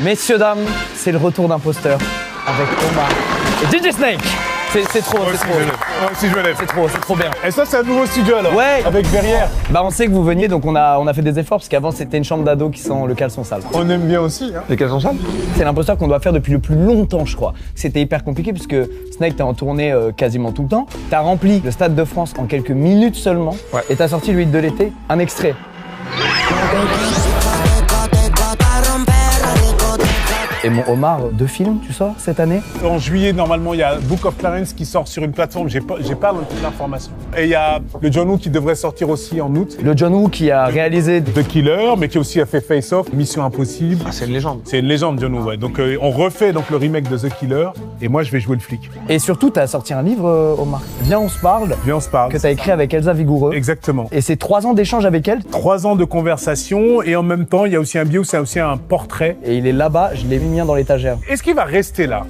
Messieurs, dames, c'est le retour d'imposteur avec Omar et DJ Snake. C'est trop, c'est trop. Moi aussi je me lève. C'est trop bien. Et ça c'est un nouveau studio alors. Ouais. Avec Verrières. Bah on sait que vous veniez, donc on a fait des efforts parce qu'avant c'était une chambre d'ado qui sent le caleçon sale. On aime bien aussi. Hein. Les caleçons sales? C'est l'imposteur qu'on doit faire depuis le plus longtemps, je crois. C'était hyper compliqué puisque Snake t'es en tournée quasiment tout le temps. T'as rempli le Stade de France en quelques minutes seulement. Ouais. Et t'as sorti le hit de l'été, un extrait. Et mon Omar, 2 films, tu sors cette année? En juillet, normalement, il y a Book of Clarence qui sort sur une plateforme. J'ai pas l'information. Et il y a le John Woo qui devrait sortir aussi en août. Le John Woo qui a réalisé The Killer, mais qui aussi a fait Face Off, Mission Impossible. Ah, c'est une légende. C'est une légende, John Woo, ouais. Donc on refait donc le remake de The Killer. Et moi, je vais jouer le flic. Et surtout, t'as sorti un livre, Omar. Viens, on se parle. Viens, on se parle. Que t'as écrit avec Elsa Vigoureux. Exactement. Et c'est 3 ans d'échange avec elle. 3 ans de conversation et en même temps, il y a aussi un bio, c'est aussi un portrait. Et il est là-bas, je l'ai mis dans l'étagère. Est-ce qu'il va rester là?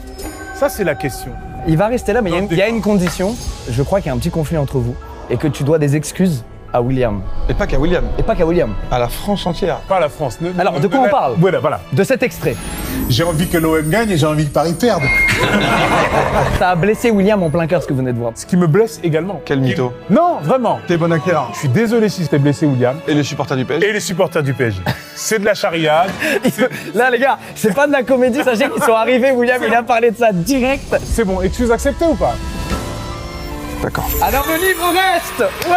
Ça, c'est la question. Il va rester là, mais il y a une condition. Je crois qu'il y a un petit conflit entre vous et que tu dois des excuses à William. Et pas qu'à William, Et pas qu'à William. à la France entière. Pas la France. Alors, de quoi on parle? Voilà. De cet extrait. J'ai envie que l'OM gagne et j'ai envie que Paris perde. Ça a blessé William en plein cœur, ce que vous venez de voir. Ce qui me blesse également. Quel mytho. Non, vraiment. T'es bon acteur. Je suis désolé si c'était blessé, William. Et les supporters du PSG. Et les supporters du PSG. C'est de la charriade. Là, les gars, c'est pas de la comédie, sachez qu'ils sont arrivés. William, il a parlé de ça direct. C'est bon, excuse acceptée ou pas? D'accord. Alors, le livre reste. Ouais.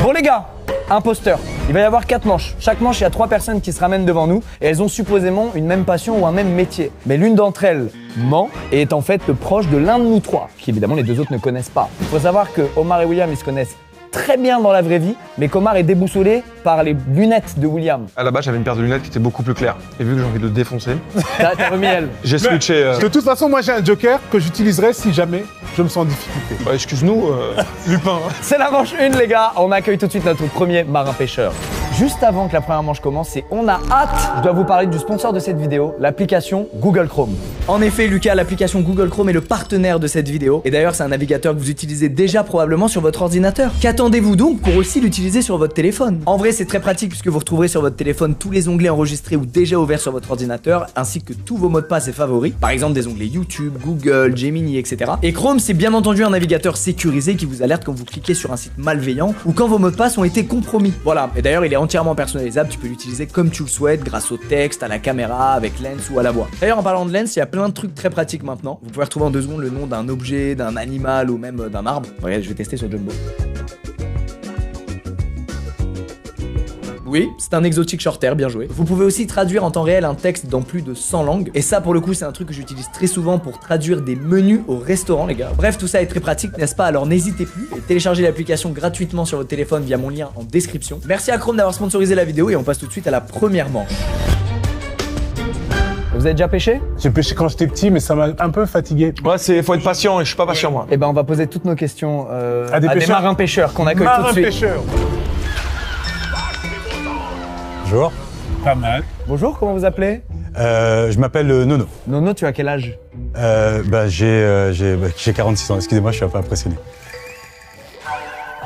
Bon, les gars, imposteur. Il va y avoir 4 manches. Chaque manche, il y a 3 personnes qui se ramènent devant nous et elles ont supposément une même passion ou un même métier. Mais l'une d'entre elles ment et est en fait le proche de l'un de nous 3, qui évidemment les 2 autres ne connaissent pas. Il faut savoir que Omar et William, ils se connaissent très bien dans la vraie vie, mais qu'Omar est déboussolé par les lunettes de William. À la base, j'avais une paire de lunettes qui était beaucoup plus claire. Et vu que j'ai envie de le défoncer, T'as remis elle. j'ai switché. De toute façon, moi j'ai un joker que j'utiliserai si jamais je me sens en difficulté. Bah, excuse-nous, Lupin. C'est la manche 1, les gars. On accueille tout de suite notre premier marin-pêcheur. Juste avant que la première manche commence, et on a hâte, je dois vous parler du sponsor de cette vidéo, l'application Google Chrome. En effet, Lucas, l'application Google Chrome est le partenaire de cette vidéo. Et d'ailleurs, c'est un navigateur que vous utilisez déjà probablement sur votre ordinateur. Qu'attendez-vous donc pour aussi l'utiliser sur votre téléphone? En vrai, c'est très pratique puisque vous retrouverez sur votre téléphone tous les onglets enregistrés ou déjà ouverts sur votre ordinateur, ainsi que tous vos mots de passe et favoris. Par exemple, des onglets YouTube, Google, Gemini, etc. Et Chrome, c'est bien entendu un navigateur sécurisé qui vous alerte quand vous cliquez sur un site malveillant ou quand vos mots de passe ont été compromis. Voilà. Et d'ailleurs, il est entièrement personnalisable. Tu peux l'utiliser comme tu le souhaites, grâce au texte, à la caméra, avec Lens ou à la voix. D'ailleurs, en parlant de Lens, il y a plein de trucs très pratiques maintenant. Vous pouvez retrouver en 2 secondes le nom d'un objet, d'un animal ou même d'un arbre. Regardez, je vais tester sur Jumbo. Oui, c'est un exotique shorter, bien joué. Vous pouvez aussi traduire en temps réel un texte dans plus de 100 langues. Et ça, pour le coup, c'est un truc que j'utilise très souvent pour traduire des menus au restaurant, les gars. Bref, tout ça est très pratique, n'est-ce pas? Alors n'hésitez plus et téléchargez l'application gratuitement sur votre téléphone via mon lien en description. Merci à Chrome d'avoir sponsorisé la vidéo et on passe tout de suite à la première manche. Vous avez déjà pêché? J'ai pêché quand j'étais petit, mais ça m'a un peu fatigué. Ouais, faut être patient et je suis pas patient, moi. Eh ben, on va poser toutes nos questions À des pêcheurs. marins-pêcheurs qu'on accueille tout de suite. Marin-pêcheur. Bonjour, Pas mal. Bonjour, comment vous appelez? je m'appelle Nono. Nono, tu as quel âge? J'ai 46 ans, excusez-moi, je suis un peu impressionné.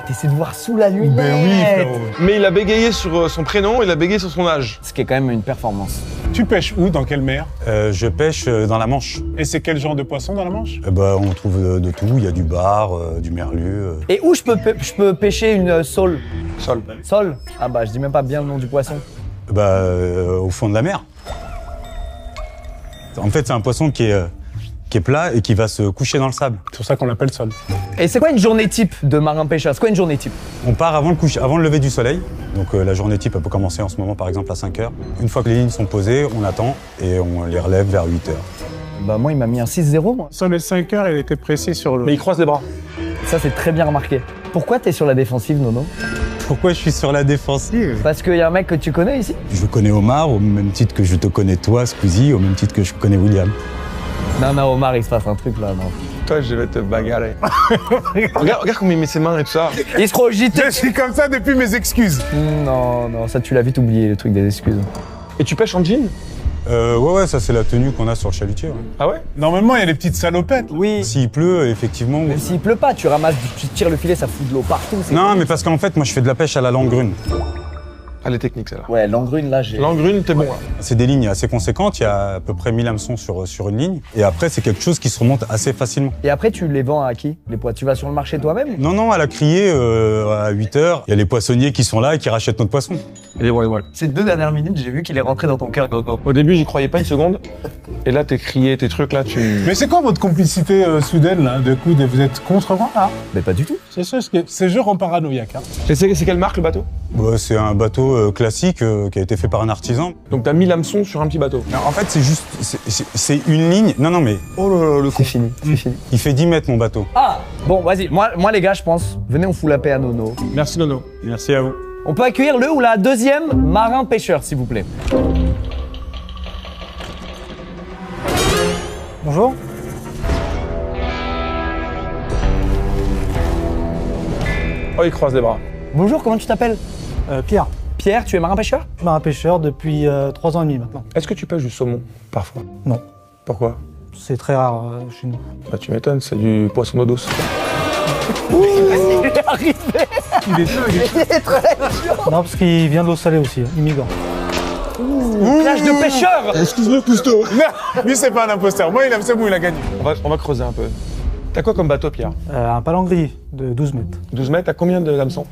T'essaies de voir sous la lunette. Ben oui, frérot. Mais il a bégayé sur son prénom, il a bégayé sur son âge. Ce qui est quand même une performance. Tu pêches où? Dans quelle mer? Je pêche dans la Manche. Et c'est quel genre de poisson dans la Manche? On trouve de tout, il y a du bar, du merlu. Et où je peux pêcher une sole? Sol. Sole? Ah bah je dis même pas bien le nom du poisson. Au fond de la mer. En fait, c'est un poisson qui est plat et qui va se coucher dans le sable. C'est pour ça qu'on l'appelle sol. Et c'est quoi une journée type de marin-pêcheur? C'est quoi une journée type? On part avant le lever du soleil. Donc la journée type, elle peut commencer en ce moment, par exemple, à 5 h. Une fois que les lignes sont posées, on attend et on les relève vers 8 h. Bah moi il m'a mis un 6-0 moi. Sur les 5 heures, il était pressé sur le... Mais il croise les bras. Ça c'est très bien remarqué. Pourquoi t'es sur la défensive Nono? Pourquoi je suis sur la défensive? Parce qu'il y a un mec que tu connais ici? Je connais Omar au même titre que je te connais toi, Squeezie, au même titre que je connais William. Non, Omar, il se passe un truc là, non. Toi, je vais te bagarrer. regarde comment il met ses mains et tout ça. Il se projette. Je suis comme ça depuis mes excuses. Non, ça tu l'as vite oublié, le truc des excuses. Et tu pêches en jean? Ouais, ça c'est la tenue qu'on a sur le chalutier. Ouais. Ah ouais? Normalement, il y a les petites salopettes. Oui. S'il pleut, effectivement... Même s'il pleut pas, tu ramasses, tu tires le filet, ça fout de l'eau partout. Non, mais parce qu'en fait, moi je fais de la pêche à la langue grune. Elle est technique, celle-là. Ouais, l'engrune, là, j'ai... L'engrune, t'es bon, là. C'est des lignes assez conséquentes, il y a à peu près 1000 hameçons sur une ligne. Et après, c'est quelque chose qui se remonte assez facilement. Et après, tu les vends à qui, les pois? Tu vas sur le marché toi-même? Non, non, à la criée, à 8 h, il y a les poissonniers qui sont là et qui rachètent notre poisson. Et les voilà. Ces 2 dernières minutes, j'ai vu qu'il est rentré dans ton cœur, Gogo. Au début, j'y croyais pas une seconde. Et là, t'es crié, tes trucs, là, tu... Mais c'est quoi votre complicité soudaine, là, de coup, vous êtes contre moi, là? Mais pas du tout. C'est ça, ces jeux rend paranoïaque, hein. Et c'est quelle marque, le bateau? Bah, c'est un bateau classique qui a été fait par un artisan. Donc t'as mis l'hameçon sur un petit bateau. Non, en fait, c'est juste... C'est une ligne... Non, non, mais... Oh là là, le C'est fini, c'est fini. Il fait 10 mètres, mon bateau. Ah, bon, vas-y. Moi, les gars, je pense, venez, on fout la paix à Nono. Merci, Nono. Merci à vous. On peut accueillir le ou la deuxième marin-pêcheur, s'il vous plaît. Bonjour. Oh, il croise les bras. Bonjour, comment tu t'appelles? Pierre. Pierre, tu es marin-pêcheur? Je suis un pêcheur depuis 3 ans et demi maintenant. Est-ce que tu pêches du saumon, parfois? Non, Pourquoi? c'est très rare chez nous. Bah, tu m'étonnes, c'est du poisson d'eau douce. Il est arrivé. Il est dingue. Non, parce qu'il vient de l'eau salée aussi, immigrant. Plage de pêcheur. Excuse-moi, Cousteau. Non, lui, c'est pas un imposteur. Moi, c'est bon, il a gagné. On va creuser un peu. T'as quoi comme bateau, Pierre? Un palangrier de 12 mètres. 12 mètres, t'as combien de hameçons?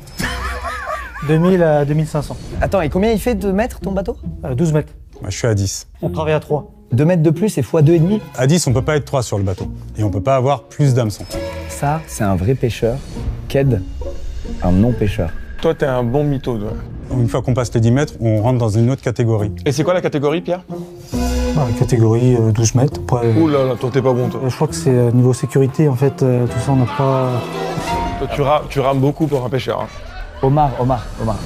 2000 à 2500. Attends, et combien il fait de mètres ton bateau? 12 mètres. Moi, je suis à 10. On travaille à 3. 2 mètres de plus et fois 2,5. À 10, on peut pas être 3 sur le bateau. Et on peut pas avoir plus d'hameçons. Ça, c'est un vrai pêcheur qu'aide un non-pêcheur. Toi, t'es un bon mytho, toi. Une fois qu'on passe les 10 mètres, on rentre dans une autre catégorie. Et c'est quoi la catégorie, Pierre? Catégorie 12 mètres. Après, Ouh là là, toi, t'es pas bon, toi. je crois que c'est niveau sécurité, en fait, tout ça, on n'a pas... Toi, tu rames beaucoup pour un pêcheur. Hein. Omar,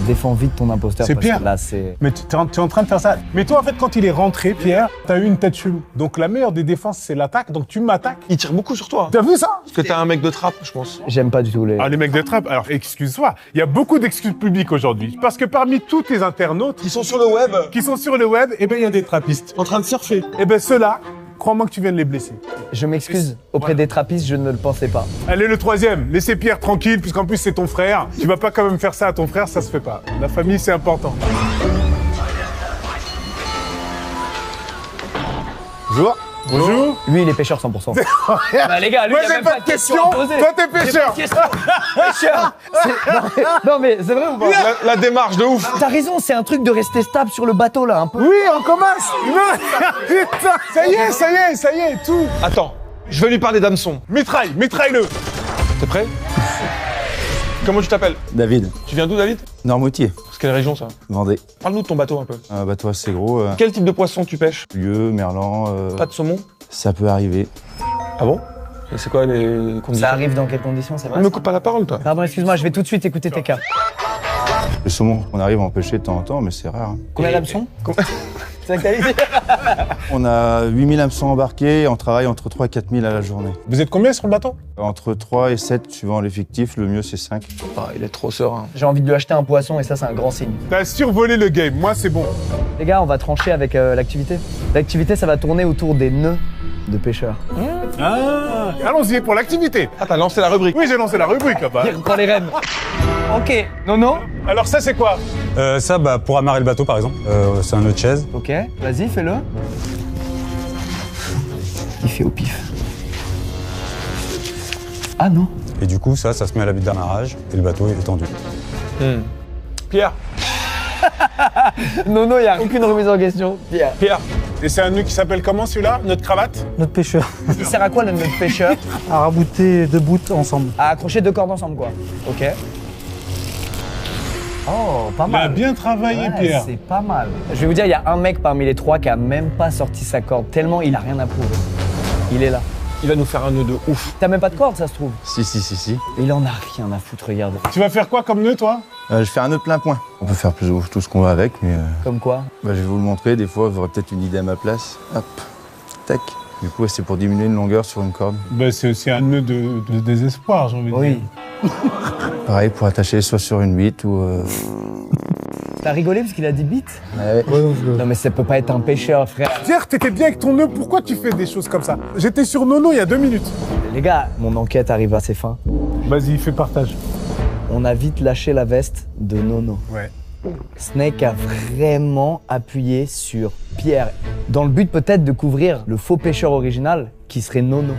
défends vite ton imposteur. C'est parce Pierre. que là, c'est... Mais tu es en train de faire ça. Mais toi, en fait, quand il est rentré, Pierre, t'as eu une tête chelou. Donc la meilleure des défenses, c'est l'attaque. Donc tu m'attaques. Il tire beaucoup sur toi. T'as vu ça? Parce que t'es un mec de trappe, je pense. J'aime pas du tout les... Ah, les mecs de trappe. Alors, excuse-moi. Il y a beaucoup d'excuses publiques aujourd'hui. Parce que parmi tous tes internautes Ils sont sur le web, qui sont sur le web, eh ben, il y a des trappistes. en train de surfer. Eh ben, ceux-là, crois-moi que tu viens de les blesser. Je m'excuse auprès des trappistes, je ne le pensais pas. Allez, le troisième. Laissez Pierre tranquille, puisqu'en plus, c'est ton frère. Tu vas pas quand même faire ça à ton frère, ça se fait pas. La famille, c'est important. Bonjour. Bonjour. Lui, il est pêcheur 100%. Bah, les gars, lui, Moi, il y a j'ai même pas de question. à poser. Toi, t'es pêcheur. Pêcheur. Non, mais c'est vrai ou pas? La démarche de ouf. T'as raison, c'est un truc de rester stable sur le bateau, là, un peu. Oui, on commence. Non. Putain. Ça y est, tout. Attends, je vais lui parler d'hameçon. Mitraille-le. T'es prêt? Comment tu t'appelles? David, Tu viens d'où, David? Normoutier, C'est quelle région, ça? Vendée. Parle-nous de ton bateau, un peu. Un bateau assez gros, Quel type de poisson tu pêches? lieu, merlan, Pas de saumon? ça peut arriver. Ah bon? Et c'est quoi les conditions? Ça arrive dans quelles conditions, c'est Ne vrai? me coupe pas la parole, toi. Pardon, excuse-moi, je vais tout de suite écouter tes cas. Le saumon, on arrive à en pêcher de temps en temps, mais c'est rare. Hein. Combien d'hameçons? C'est ça que t'as dit? On a 8000 hameçons embarqués et on travaille entre 3 et 4000 à la journée. Vous êtes combien sur le bateau? Entre 3 et 7 suivant l'effectif, le mieux c'est 5. Ah, il est trop serein. J'ai envie de lui acheter un poisson et ça, c'est un grand signe. T'as survolé le game, moi c'est bon. Les gars, on va trancher avec l'activité. L'activité, ça va tourner autour des nœuds de pêcheurs. Ah, allons-y pour l'activité. Ah, t'as lancé la rubrique. Oui, j'ai lancé la rubrique là-bas. Il reprend les rênes. Ok, Nono. Alors ça c'est quoi? Ça, bah, pour amarrer le bateau, par exemple, c'est un nœud de chaise. Ok, vas-y, fais-le. Il fait au pif. Ah non. Et du coup, ça se met à la bite d'amarrage et le bateau est tendu. Pierre, Nono, il n'y a aucune remise en question. Pierre. Pierre, Et c'est un nœud qui s'appelle comment celui-là? Notre cravate? Notre pêcheur Il sert à quoi le nœud de pêcheur? a rabouté 2 bouts ensemble. À accrocher 2 cordes ensemble, quoi. Ok. Oh, pas Il a mal. bien travaillé, Ouais, Pierre. c'est pas mal. Je vais vous dire, il y a un mec parmi les 3 qui a même pas sorti sa corde, tellement il a rien à prouver. Il est là. il va nous faire un nœud de ouf. T'as même pas de corde, ça se trouve. Si. Il en a rien à foutre, regardez. Tu vas faire quoi comme nœud, toi? Je fais un nœud plein point. On peut faire plus ou tout ce qu'on veut avec, mais Comme quoi? je vais vous le montrer. Des fois, vous aurez peut-être une idée à ma place. Hop, tac. Du coup, c'est pour diminuer une longueur sur une corde. Ben, c'est aussi un nœud de désespoir, j'ai envie de Oui. dire. Pareil, pour attacher soit sur une huit ou... T'as rigolé parce qu'il a dit bite? Ouais. Non mais ça peut pas être un pêcheur, frère. Pierre, t'étais bien avec ton nœud, pourquoi tu fais des choses comme ça? J'étais sur Nono il y a 2 minutes. Les gars, mon enquête arrive à ses fins. Vas-y, fais partage. On a vite lâché la veste de Nono. Ouais. Snake a vraiment appuyé sur Pierre, dans le but peut-être de couvrir le faux pêcheur original qui serait Nono.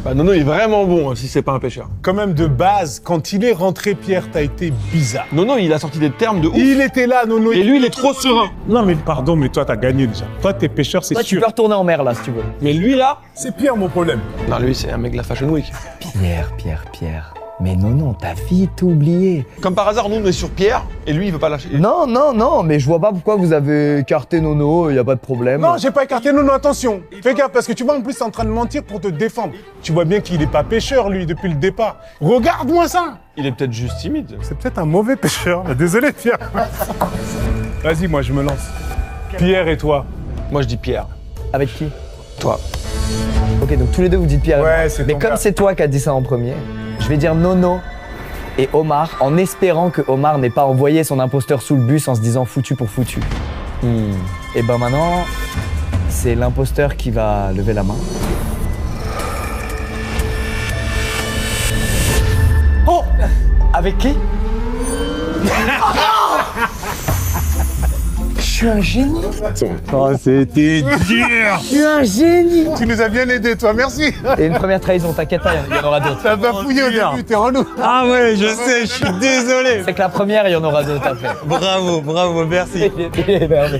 Bah, Nono il est vraiment bon si c'est pas un pêcheur. Quand même, de base, quand il est rentré, Pierre, t'as été bizarre. Nono, il a sorti des termes de ouf. Il était là, Nono. Et lui, il est trop serein. Non, mais pardon, mais toi, t'as gagné déjà. Toi, t'es pêcheur, c'est Toi, tu sûr. peux retourner en mer là si tu veux. Mais lui, là... C'est Pierre, mon problème. Non, lui, c'est un mec de la Fashion Week. Pierre. Mais non, t'as vite oublié. Comme par hasard, nous, on est sur Pierre, et lui, il veut pas lâcher. Non, mais je vois pas pourquoi vous avez écarté Nono, y a pas de problème. Non, j'ai pas écarté Nono, attention. Fais gaffe, parce que tu vois, en plus, t'es en train de mentir pour te défendre. Tu vois bien qu'il est pas pêcheur, lui, depuis le départ. Regarde-moi ça. Il est peut-être juste timide. C'est peut-être un mauvais pêcheur. Désolé, Pierre. Vas-y, moi, je me lance. Pierre et toi. Moi, je dis Pierre. Avec qui? Toi. Ok, donc tous les deux vous dites Pierre. Ouais, c'est mais ton comme gars. c'est toi qui as dit ça en premier, je vais dire Nono et Omar, en espérant que Omar n'ait pas envoyé son imposteur sous le bus en se disant foutu pour foutu. Et ben maintenant, c'est l'imposteur qui va lever la main. Oh! Avec qui? Je suis un génie! Oh, c'était dur. Je suis un génie! Tu nous as bien aidés, toi. Merci. Et une première trahison, t'inquiète pas, il y en aura d'autres. T'as pas fouillé au début, t'es relou. Ah ouais, je sais, je suis désolé. C'est que la première, il y en aura d'autres après. Bravo, merci. Il est énervé.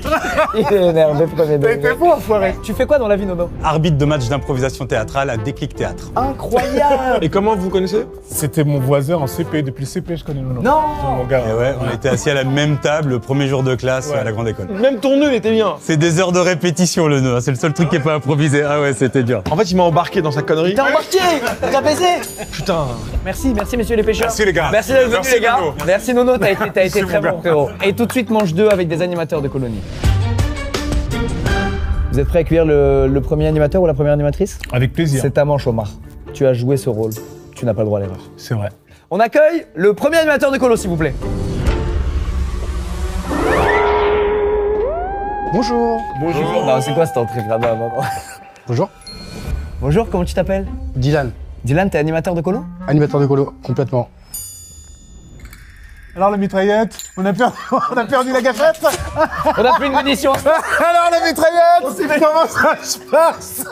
Il est énervé, premier T'as degré. été bon, enfoiré. Tu fais quoi dans la vie, Nono? Arbitre de match d'improvisation théâtrale à Déclic Théâtre. Incroyable! Et comment vous connaissez? C'était mon voisin en CP. Depuis le CP, je connais Nono. C'est mon Non! gars. Et ouais, on était assis à la même table le premier jour de classe à la grande école. Même ton nœud était bien. C'est des heures de répétition le nœud, c'est le seul truc qui est pas improvisé. Ah ouais, c'était dur. En fait, il m'a embarqué dans sa connerie. T'as embarqué! T'as baisé! Putain. Merci messieurs les pêcheurs. Merci, les gars. Merci d'être venus Merci, les gars. Nono. Merci Nono, t'as été Merci, très mon gars. bon frérot. Et tout de suite manche 2 avec des animateurs de colonie. Vous êtes prêts à accueillir le premier animateur ou la première animatrice? Avec plaisir. C'est ta manche Omar. Tu as joué ce rôle. Tu n'as pas le droit à l'erreur. C'est vrai. On accueille le premier animateur de colo s'il vous plaît. Bonjour. Bonjour. Non, c'est quoi cette entrée là? Non. Bonjour. Bonjour, comment tu t'appelles? Dylan, Dylan, t'es animateur de colo? animateur de colo, complètement. Alors, la mitraillette, on a perdu la gâchette. On a plus une munition. Alors, la mitraillette, comment ça se passe?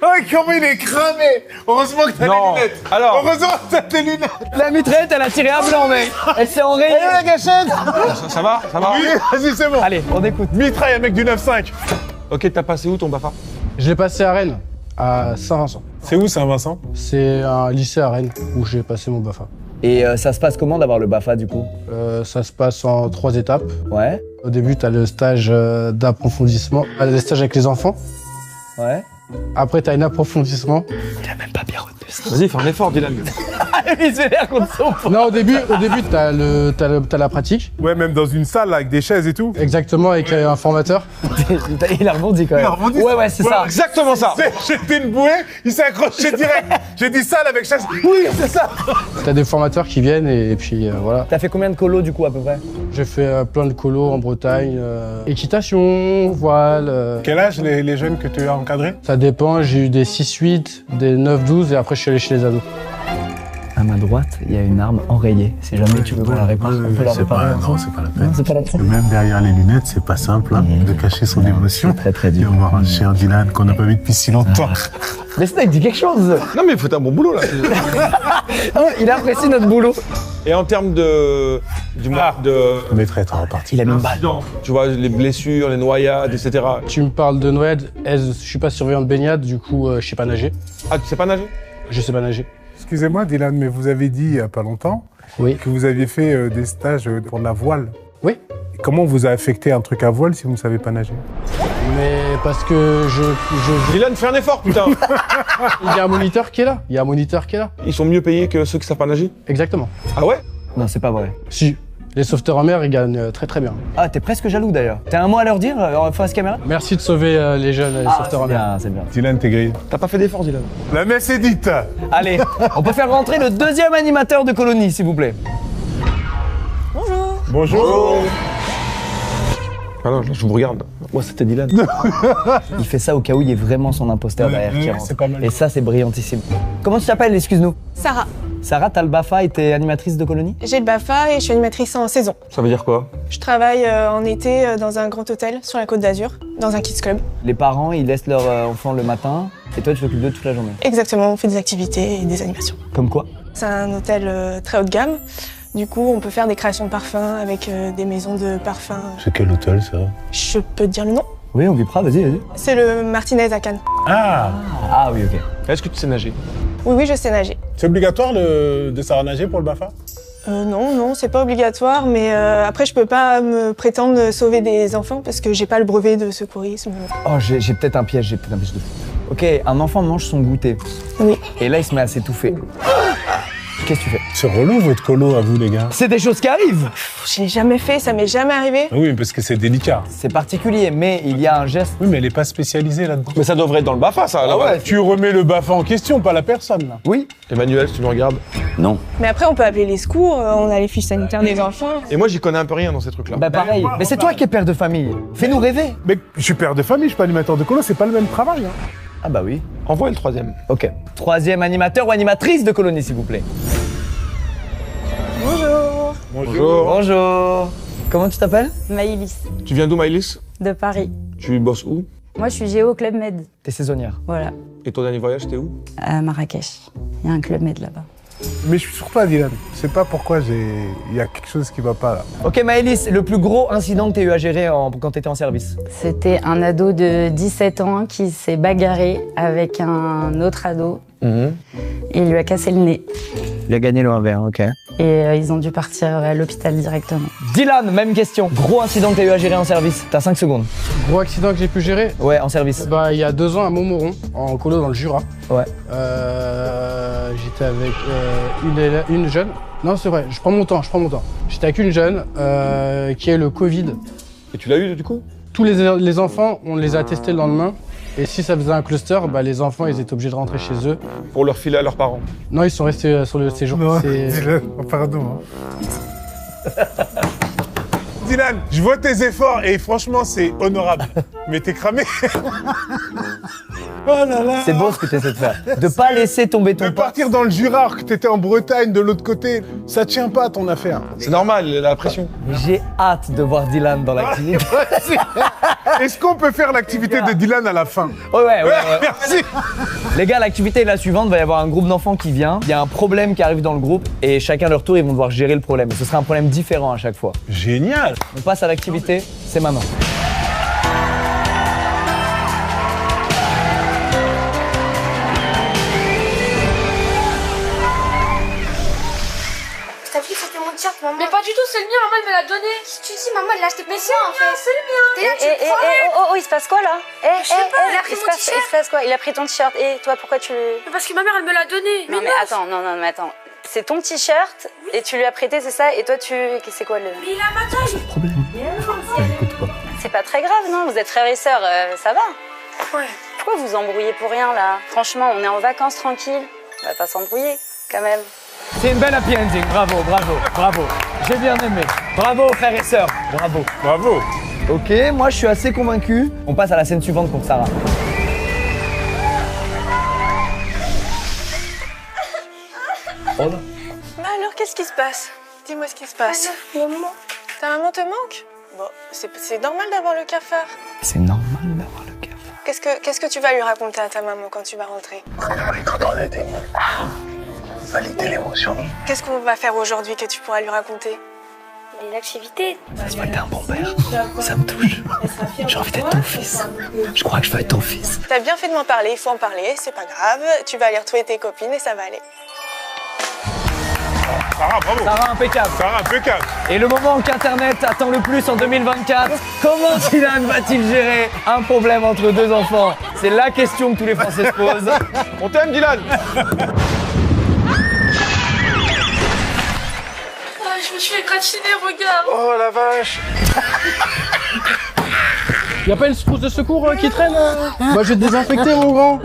Oh, comment il est cramé. Heureusement que t'as Non. les lunettes. Alors. Heureusement que t'as tes lunettes. La mitraillette, elle a tiré à blanc, mec. Elle s'est enrayée. Et la gâchette. Ça va? Oui, vas-y, c'est bon. Allez, on écoute. Mitraille, un mec du 9-5. Ok, t'as passé où ton BAFA? Je l'ai passé à Rennes, à Saint-Vincent. C'est où, Saint-Vincent? C'est un lycée à Rennes où j'ai passé mon BAFA. Et ça se passe comment d'avoir le BAFA du coup? Ça se passe en 3 étapes. Ouais, Au début, tu as le stage d'approfondissement, le stage avec les enfants. ouais. Après, tu as un approfondissement. Il a même pas bien retenu ça. Vas-y, fais un effort, Dylan. Il s'est l'air contre son. Non, au début, t'as la pratique. Ouais, même dans une salle là, avec des chaises et tout. Exactement, avec un formateur. Il a rebondi quand même. Il a rebondi, Ouais, c'est ça. Exactement ça. J'étais une bouée, il s'est accroché direct. J'ai dit salle avec chaise. Oui, c'est ça. T'as des formateurs qui viennent et puis voilà. T'as fait combien de colos du coup à peu près? J'ai fait plein de colos en Bretagne. Équitation, voile. Quel âge les jeunes que tu as encadrés? Ça dépend, j'ai eu des 6-8, des 9-12 et après je suis allé chez les ados. À ma droite, il y a une arme enrayée. Si jamais tu veux voir la réponse, on peut la préparer. Non, c'est pas la peine. Non, c'est pas la peine. Même derrière les lunettes, c'est pas simple hein, de cacher son émotion. C'est très très Et dur. on va voir un cher Dylan qu'on n'a pas vu depuis si longtemps. Mais Snake, dis quelque chose. Non, mais faut un bon boulot là. Oh, il apprécie notre boulot. Et en termes de. On est très reparti. Il a mis une balle. Tu vois, les blessures, les noyades, etc. Tu me parles de noyade, je suis pas surveillant de baignade, du coup je sais pas nager. Ah, tu sais pas nager? Je sais pas nager. Excusez-moi, Dylan, mais vous avez dit il y a pas longtemps Oui. que vous aviez fait des stages pour la voile. Oui. Et comment vous a affecté un truc à voile si vous ne savez pas nager? Mais parce que Dylan, fais un effort, putain. il y a un moniteur qui est là. Il y a un moniteur qui est là. Ils sont mieux payés que ceux qui savent pas nager? Exactement. Ah ouais? Non, c'est pas vrai. Si. Les sauveteurs en mer, ils gagnent très très bien. Ah, t'es presque jaloux d'ailleurs. T'as un mot à leur dire face caméra? Merci de sauver les jeunes, les sauveteurs en c'est mer. bien, c'est bien. Dylan, t'es grillé. T'as pas fait d'effort, Dylan. La messe est dite. Allez, on peut faire rentrer le deuxième animateur de colonie, s'il vous plaît. Bonjour. Ah non, je vous regarde. Moi, c'était Dylan. Il fait ça au cas où il y ait vraiment son imposteur derrière qui rentre. c'est pas mal. Et ça, c'est brillantissime. Comment tu t'appelles, excuse-nous? Sarah. Sarah, t'as le BAFA et t'es animatrice de colonie? J'ai le BAFA et je suis animatrice en saison. Ça veut dire quoi? Je travaille en été dans un grand hôtel sur la Côte d'Azur, dans un kids club. Les parents, ils laissent leur enfant le matin et toi, tu t'occupes d'eux toute la journée. Exactement, on fait des activités et des animations. Comme quoi? C'est un hôtel très haut de gamme. Du coup, on peut faire des créations de parfums avec des maisons de parfums. C'est quel hôtel, ça? Je peux te dire le nom? Oui, on vipera, vas-y, vas-y. C'est le Martinez à Cannes. Ah! Ah oui, ok. Est-ce que tu sais nager? Oui, je sais nager. C'est obligatoire de savoir nager pour le BAFA? Non, c'est pas obligatoire, mais après, je peux pas me prétendre sauver des enfants parce que j'ai pas le brevet de secourisme. Oh, j'ai peut-être un piège, de fou. Ok, un enfant mange son goûter. Oui. Et là, il se met à s'étouffer. Qu'est-ce que tu fais? C'est relou votre colo à vous, les gars. C'est des choses qui arrivent. Je l'ai jamais fait, ça m'est jamais arrivé. Oui, parce que c'est délicat. C'est particulier, mais il y a un geste. Oui, mais elle est pas spécialisée là-dedans. Mais ça devrait être dans le BAFA, ça, là. Ouais, tu remets le BAFA en question, pas la personne, là. Oui. Emmanuel, si tu me regardes. Non. Mais après, on peut appeler les secours, on a les fiches sanitaires des enfants. Et moi, j'y connais un peu rien dans ces trucs-là. Bah pareil. Mais c'est toi qui es père de famille. Fais-nous rêver. Mais je suis père de famille, je suis pas animateur de colo, c'est pas le même travail. Hein. Ah bah oui. Envoie le troisième. Ok. Troisième animateur ou animatrice de colonie, s'il vous plaît. Bonjour. Bonjour. Bonjour. Comment tu t'appelles? Maïlis, Tu viens d'où, Maïlis? de Paris. Tu bosses où? Moi, je suis Géo au Club Med. T'es saisonnière. Voilà, Et ton dernier voyage, t'es où? à Marrakech. Il y a un Club Med là-bas. Mais je suis sur toi, Dylan. Je sais pas pourquoi il y a quelque chose qui va pas là. Ok Maëlys, le plus gros incident que t'as eu à gérer quand t'étais en service? C'était un ado de 17 ans qui s'est bagarré avec un autre ado. Et il lui a cassé le nez. Il a gagné le 1v1, ok. Et ils ont dû partir à l'hôpital directement. Dylan, même question. Gros incident que t'as eu à gérer en service? T'as 5 secondes. Gros accident que j'ai pu gérer? Ouais, en service. Bah, il y a 2 ans à Montmoron, en colo dans le Jura. Ouais. J'étais avec une jeune. Non, c'est vrai, je prends mon temps. J'étais avec une jeune qui a eu le Covid. Et tu l'as eu, du coup? Tous les enfants, on les a testés le lendemain. Et si ça faisait un cluster, bah, les enfants, ils étaient obligés de rentrer chez eux. Pour leur filer à leurs parents? Non, ils sont restés sur le séjour. Non, Dylan, pardon. Dylan, je vois tes efforts et franchement, c'est honorable. Mais t'es cramé. Oh là là. C'est beau ce que t'essaies de faire. De pas laisser tomber ton De partir dans le Jura alors que t'étais en Bretagne de l'autre côté, ça tient pas ton affaire. C'est normal, la pression. J'ai hâte de voir Dylan dans l'activité. Est-ce qu'on peut faire l'activité de Dylan à la fin? Ouais. Merci. Les gars, l'activité est la suivante. Il va y avoir un groupe d'enfants qui vient. Il y a un problème qui arrive dans le groupe et chacun à leur tour, ils vont devoir gérer le problème. Et ce sera un problème différent à chaque fois. Génial. On passe à l'activité, c'est maintenant. T'as vu, c'était mon t-shirt, maman. Mais pas du tout, c'est le mien, maman elle me l'a donné. Si tu dis, maman, elle l'a acheté pour moi, en fait. C'est le mien. T'es là, tu te crois. Oh, il se passe quoi là? Je sais pas, il a pris mon Il se passe quoi? Il a pris ton t-shirt. Et toi, pourquoi tu le... Mais parce que ma mère elle me l'a donné. Non mais attends, mais attends. C'est ton t-shirt et tu lui as prêté, c'est ça? Et toi, c'est quoi le... Mais il a ma taille. C'est pas très grave, non? Vous êtes frères et sœurs, ça va? Ouais. Pourquoi vous embrouillez pour rien, là? Franchement, on est en vacances, tranquille. On va pas s'embrouiller, quand même. C'est une belle happy ending, bravo. J'ai bien aimé. Bravo frères et sœurs, bravo. Ok, moi je suis assez convaincu. On passe à la scène suivante pour Sarah. Oh là. Bah alors, qu'est-ce qui se passe? Dis-moi ce qui se passe. Maman. Ta maman te manque? Bon, c'est normal d'avoir le cafard. C'est normal d'avoir le cafard. Qu'est-ce que tu vas lui raconter à ta maman quand tu vas rentrer? Quand on était valider l'émotion. Qu'est-ce qu'on va faire aujourd'hui que tu pourras lui raconter? Les activités. Ça se voit que t'es un bon père. Ça me touche. J'ai envie d'être ton fils. Je crois que je veux être ton fils. T'as bien fait de m'en parler, il faut en parler, c'est pas grave. Tu vas aller retrouver tes copines et ça va aller. Sarah, bravo. Sarah, impeccable. Sarah, impeccable. Et le moment qu'Internet attend le plus en 2024, comment Dylan va-t-il gérer un problème entre deux enfants? C'est la question que tous les Français se posent. On t'aime, Dylan. Je me suis égratignée, regarde. Oh la vache. Y'a pas une trousse de secours qui traîne? Bah, je vais te désinfecter, mon grand.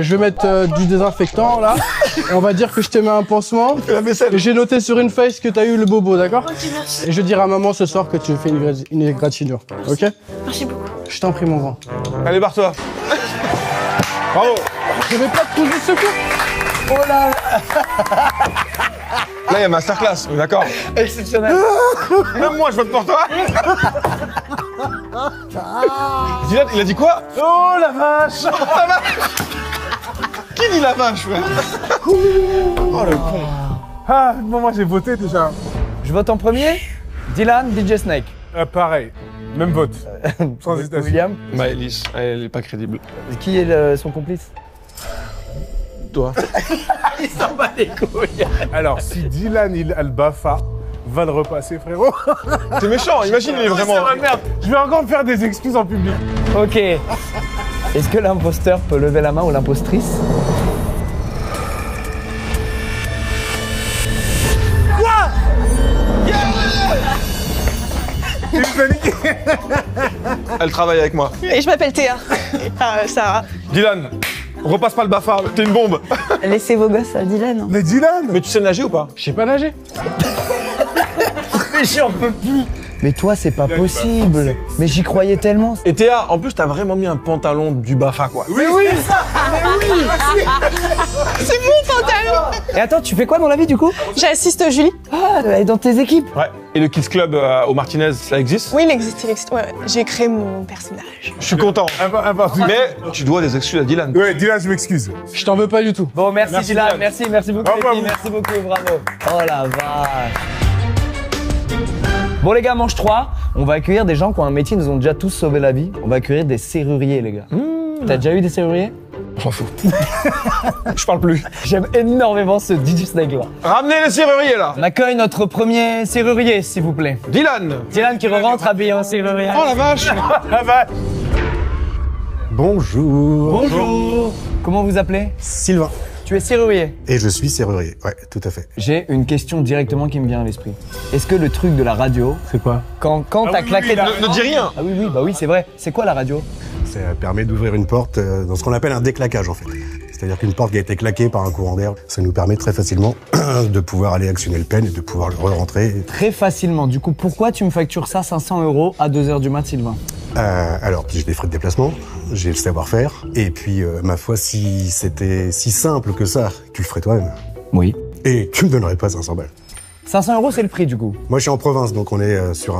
Je vais mettre du désinfectant là. Et on va dire que je te mets un pansement. Et j'ai noté sur une feuille que t'as eu le bobo, d'accord? Ok, merci. Et je dirai à maman ce soir que tu fais une égratignure, ok? Merci beaucoup. Je t'en prie, mon grand. Allez, barre-toi. Bravo. Je vais pas de trousse de secours. Oh là. Là, il y a masterclass, on est d'accord. Exceptionnel. Même moi, je vote pour toi. Dylan, il a dit quoi? Oh la vache. Qui dit la vache, frère? Oh le con. Ah, bon, moi j'ai voté déjà. Je vote en premier. Dylan, DJ Snake. Pareil, même vote. Sans hésitation. William. Maëlys, elle est pas crédible. Qui est son complice? Toi. Il s'en bat les couilles. Alors, si Dylan il a le Bafa, va le repasser, frérot. T'es méchant, imagine, il est vraiment. Merde, je vais encore me faire des excuses en public. Ok. Est-ce que l'imposteur peut lever la main ou l'impostrice? Elle travaille avec moi. Et je m'appelle Théa. Sarah. Dylan, repasse pas le Bafa, t'es une bombe. Laissez vos gosses à Dylan. Mais Dylan. Mais tu sais nager ou pas? Je sais pas nager. Mais j'en peux plus. Mais toi, c'est pas possible. Mais j'y croyais tellement. Et Théa, en plus, t'as vraiment mis un pantalon du Bafa, quoi. Oui, oui, ça. Mais oui. C'est mon pantalon. Et attends, tu fais quoi dans la vie du coup? J'assiste Julie. Ah, elle est dans tes équipes. Ouais. Et le Kids Club au Martinez, ça existe? Oui, il existe. Ouais, j'ai créé mon personnage. Je suis content. Mais tu dois des excuses à Dylan. Ouais, Dylan, je m'excuse. Je t'en veux pas du tout. Bon, merci Dylan, Dylan. merci beaucoup les filles, merci beaucoup, bravo. Oh la vache. Bon les gars, manche 3, on va accueillir des gens qui ont un métier, ils nous ont déjà tous sauvé la vie. On va accueillir des serruriers les gars. T'as déjà eu des serruriers? On s'en fout. Je parle plus. J'aime énormément ce DJ Snake là. Ramenez les serruriers là. On accueille notre premier serrurier s'il vous plaît. Dylan. Dylan qui rentre habillé en serrurier. Oh la vache. La vache. Bonjour. Bonjour. Comment vous appelez? Sylvain. Tu es serrurier? Et je suis serrurier, ouais, tout à fait. J'ai une question directement qui me vient à l'esprit. Est-ce que le truc de la radio, c'est quoi? Quand t'as oui, claqué... oui, là. Ne dis rien. Ah oui, bah oui, c'est vrai. C'est quoi la radio? Ça permet d'ouvrir une porte dans ce qu'on appelle un déclaquage en fait. C'est-à-dire qu'une porte qui a été claquée par un courant d'air, ça nous permet très facilement de pouvoir aller actionner le pen et de pouvoir le re-rentrer. Très facilement. Du coup, pourquoi tu me factures ça 500 € à 2h du mat, Sylvain? Alors, j'ai des frais de déplacement, j'ai le savoir-faire, et puis, ma foi, si c'était si simple que ça, tu le ferais toi-même. Oui. Et tu me donnerais pas 500 balles. 500 €, c'est le prix du coup. Moi, je suis en province, donc on est sur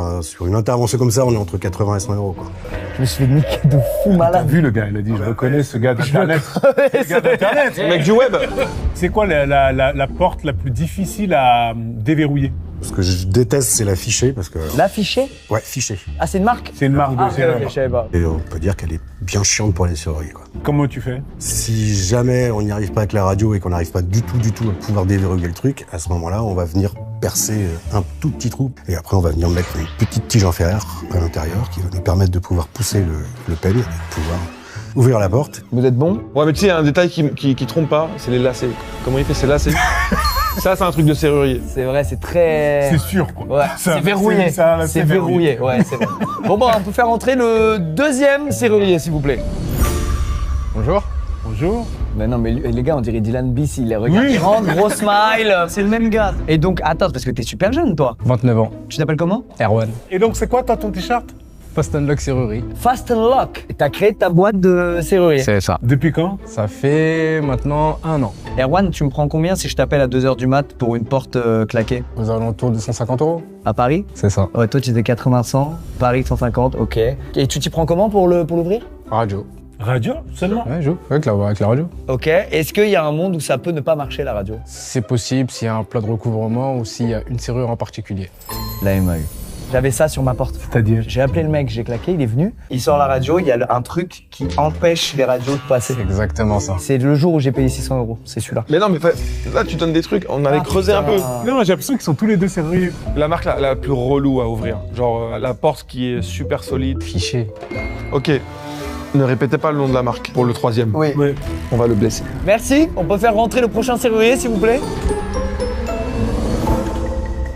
une intervention comme ça, on est entre 80 et 100 € quoi. Je me suis fait niquer de fou malade. T'as vu le gars, il a dit, je reconnais ce gars d'Internet. Ce gars d'Internet. Le mec du web. C'est quoi la porte la plus difficile à déverrouiller? Ce que je déteste, c'est la fichée, parce que... La fichée? Ouais, fichée. Ah, c'est une marque? C'est une marque de serrure. Je savais pas. Et on peut dire qu'elle est bien chiante pour les serruriers, quoi. Comment tu fais? Si jamais on n'y arrive pas avec la radio et qu'on n'arrive pas du tout à pouvoir déverrouiller le truc, à ce moment-là, on va venir percer un tout petit trou. Et après, on va venir mettre une petite tige en fer à l'intérieur qui va nous permettre de pouvoir pousser le pen et de pouvoir ouvrir la porte. Vous êtes bon? Ouais, mais tu sais, un détail qui trompe pas, c'est les lacets. Comment il fait ces lacets? Ça, c'est un truc de serrurier. C'est vrai, c'est très... C'est sûr, quoi. Ouais, c'est verrouillé. C'est verrouillé, ouais, c'est vrai. Bon, bah, on peut faire entrer le deuxième serrurier, s'il vous plaît. Bonjour. Bonjour. Mais non, mais les gars, on dirait Dylan Biss, il les regarde. Il rentre, gros smile, c'est le même gars. Et donc, attends, parce que t'es super jeune, toi. 29 ans. Tu t'appelles comment? Erwan. Et donc, c'est quoi, toi, ton t-shirt? Fast Unlock Serrurerie. Fast Unlock. Et t'as créé ta boîte de serrurier. C'est ça. Depuis quand? Ça fait maintenant 1 an. Erwan, tu me prends combien si je t'appelle à 2h du mat pour une porte claquée? Aux alentours de 150 €. À Paris? C'est ça. Ouais, toi tu étais 80-100, Paris 150, ok. Et tu t'y prends comment pour l'ouvrir? Radio. Radio seulement? Ouais, joue. Avec la radio. Ok. Est-ce qu'il y a un monde où ça peut ne pas marcher la radio? C'est possible s'il y a un plat de recouvrement ou s'il y a une serrure en particulier. La MAU. J'avais ça sur ma porte. C'est-à-dire? J'ai appelé le mec, j'ai claqué, il est venu. Il sort la radio, il y a un truc qui empêche les radios de passer. C'est exactement ça. C'est le jour où j'ai payé 600 €, c'est celui-là. Mais non, mais là, tu donnes des trucs. On allait creuser un peu. Non, j'ai l'impression qu'ils sont tous les deux serruriers. La marque la plus relou à ouvrir. Genre la porte qui est super solide. Fiché. Ok. Ne répétez pas le nom de la marque pour le troisième. Oui. Ouais. On va le blesser. Merci, on peut faire rentrer le prochain serrurier s'il vous plaît?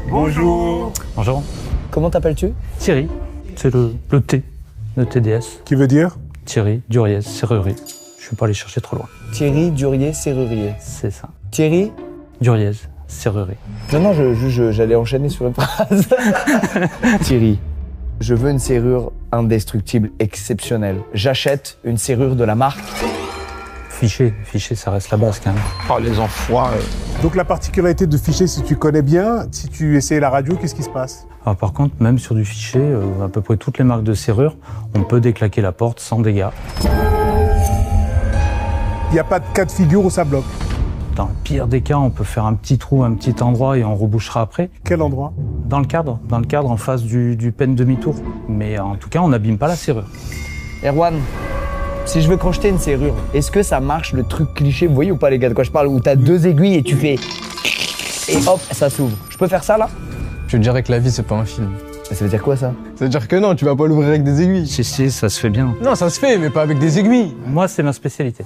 Bonjour. Bonjour. Comment t'appelles-tu? Thierry, c'est le T de TDS. Qui veut dire? Thierry, Duriez, serrurerie. Je suis pas allé chercher trop loin. Thierry Duriez, serrurier. C'est ça. Thierry? Duriez, serrurerie. Non, j'allais enchaîner sur une phrase. Thierry, je veux une serrure indestructible exceptionnelle. J'achète une serrure de la marque Fichier, ça reste la base quand même. Oh, les enfoirés. Donc la particularité de fichier, si tu connais bien, si tu essayes la radio, qu'est-ce qui se passe? Alors, par contre, même sur du fichier, à peu près toutes les marques de serrure, on peut déclaquer la porte sans dégâts. Il n'y a pas de cas de figure où ça bloque. Dans le pire des cas, on peut faire un petit trou, un petit endroit et on rebouchera après. Quel endroit? Dans le cadre en face du pen demi-tour. Mais en tout cas, on n'abîme pas la serrure. Erwan, si je veux crocheter une serrure, est-ce que ça marche le truc cliché, vous voyez ou pas les gars de quoi je parle, où t'as 2 aiguilles et tu fais... Et hop, ça s'ouvre. Je peux faire ça là? Je dirais que la vie, c'est pas un film. Ça veut dire quoi ça? Ça veut dire que non, tu vas pas l'ouvrir avec des aiguilles. Si, ça se fait bien. Non, ça se fait, mais pas avec des aiguilles. Moi, c'est ma spécialité.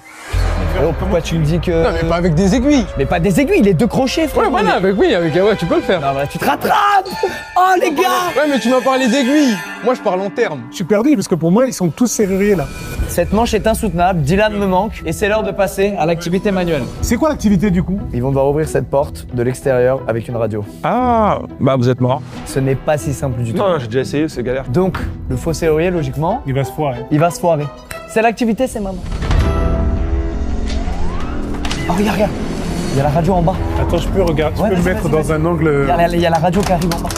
Oh, pourquoi tu me dis que... Non, mais pas avec des aiguilles. Mais pas des aiguilles, les 2 crochets, frère. Ouais, voilà, avec ouais, tu peux le faire. Non, voilà, tu te rattrapes. Oh, les gars. Ouais, mais tu m'as parlé d'aiguilles. Moi, je parle en termes. Je suis perdu parce que pour moi, ils sont tous serruriers là. Cette manche est insoutenable, Dylan me manque, et c'est l'heure de passer à l'activité manuelle. C'est quoi l'activité du coup? Ils vont devoir ouvrir cette porte de l'extérieur avec une radio. Ah, bah vous êtes mort. Ce n'est pas si simple du tout. Non, j'ai déjà essayé, c'est galère. Donc, le faux serrurier, logiquement, Il va se foirer. il va se foirer. C'est l'activité, c'est maintenant. Oh, regarde. Il y a la radio en bas. Attends, je peux regarder, tu Ouais, peux me vas-y, mettre vas-y, dans un angle... Il y a la radio qui arrive en bas.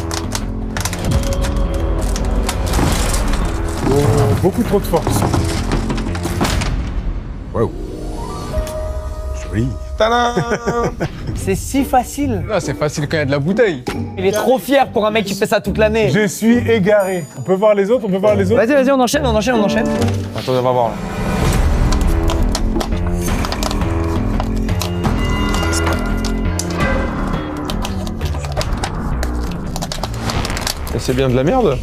Oh, beaucoup trop de force. Waouh. Joli. Tadam. C'est si facile. Non, c'est facile quand il y a de la bouteille. Il est trop fier pour un mec qui fait ça toute l'année. Je suis égaré. On peut voir les autres, Vas-y, on enchaîne. Attends, on va voir là. Et c'est bien de la merde?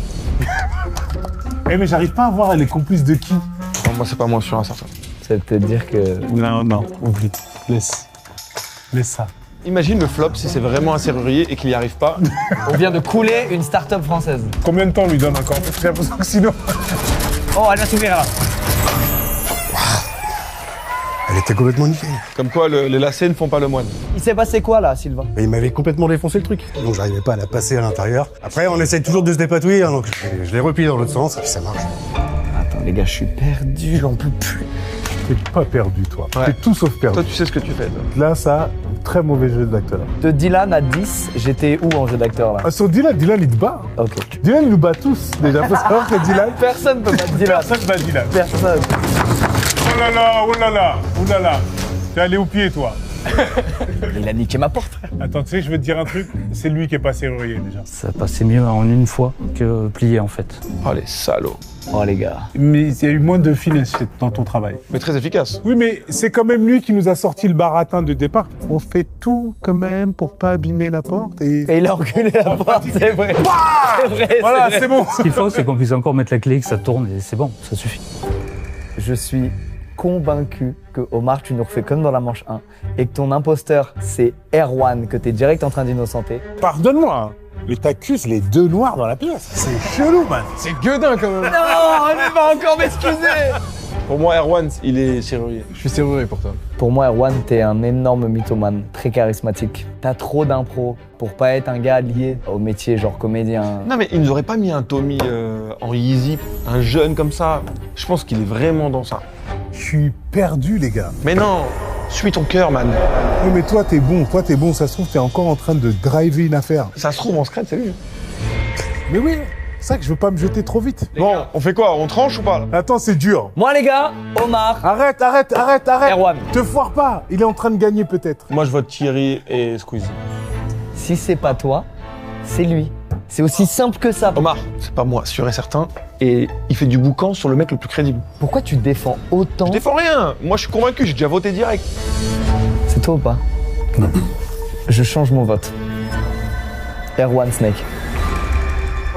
Eh mais j'arrive pas à voir, elle est complice de qui? Non, moi c'est pas moi sûr à certain. Ça veut peut-être dire que... Non, oublie. Laisse ça. Imagine le flop si c'est vraiment un serrurier et qu'il y arrive pas. On vient de couler une start-up française. Combien de temps on lui donne encore? J'ai l'impression que sinon... Oh, elle va s'ouvrir là. Elle était complètement niquée. Comme quoi les lacets ne font pas le moine. Il s'est passé quoi là, Sylvain? Mais il m'avait complètement défoncé le truc. Donc j'arrivais pas à la passer à l'intérieur. Après, on essaye toujours de se dépatouiller, hein, donc je l'ai replié dans l'autre sens et puis ça marche. Attends les gars, je suis perdu, j'en peux plus. T'es pas perdu, toi. Ouais. T'es tout sauf perdu. Toi tu sais ce que tu fais. Toi. Là, ça, très mauvais jeu d'acteur. De Dylan à 10, j'étais où en jeu d'acteur là? Ah, sur Dylan, il te bat. Ok. Dylan, il nous bat tous. Déjà, faut savoir que Dylan... Personne peut battre Dylan. Personne bat Dylan. Personne. Oh là là. T'es allé au pied, toi. Il a niqué ma porte, frère. Attends, tu sais, je vais te dire un truc. C'est lui qui est pas serrurier, déjà. Ça passait mieux en une fois que plié en fait. Oh les salauds. Oh les gars. Mais il y a eu moins de finesse dans ton travail. Mais très efficace. Oui, mais c'est quand même lui qui nous a sorti le baratin de départ. On fait tout quand même pour pas abîmer la porte et... Et il a enculé la porte, c'est vrai. C'est vrai. Voilà, c'est bon. Ce qu'il faut, c'est qu'on puisse encore mettre la clé, que ça tourne et c'est bon, ça suffit. Je suis convaincu que Omar, tu nous refais comme dans la manche 1 et que ton imposteur, c'est Erwan, que t'es direct en train d'innocenter. Pardonne-moi, mais t'accuses les 2 noirs dans la pièce. C'est chelou, man. C'est gueudin quand même. Non, il va encore m'excuser. Pour moi Erwan, il est serrurier. Je suis serrurier pour toi. Pour moi, Erwan, t'es un énorme mythomane, très charismatique. T'as trop d'impro pour pas être un gars lié au métier, genre comédien. Non mais il nous aurait pas mis un Tommy en Yeezy, un jeune comme ça. Je pense qu'il est vraiment dans ça. Je suis perdu, les gars. Mais non, suis ton cœur, man. Oui, mais toi, t'es bon. Ça se trouve, t'es encore en train de driver une affaire. Ça se trouve, on se crête, c'est lui. Mais oui, c'est ça que je veux pas me jeter trop vite. Bon, on fait quoi? On tranche ou pas? Attends, c'est dur. Moi, les gars, Omar. Arrête. Erwan. Te foire pas. Il est en train de gagner, peut-être. Moi, je vote Thierry et Squeezie. Si c'est pas toi, c'est lui. C'est aussi simple que ça. Omar, c'est pas moi, sûr et certain. Et il fait du boucan sur le mec le plus crédible. Pourquoi tu défends autant? Je défends rien. Moi, je suis convaincu, j'ai déjà voté direct. C'est toi ou pas? Non. Je change mon vote. Erwan Snake.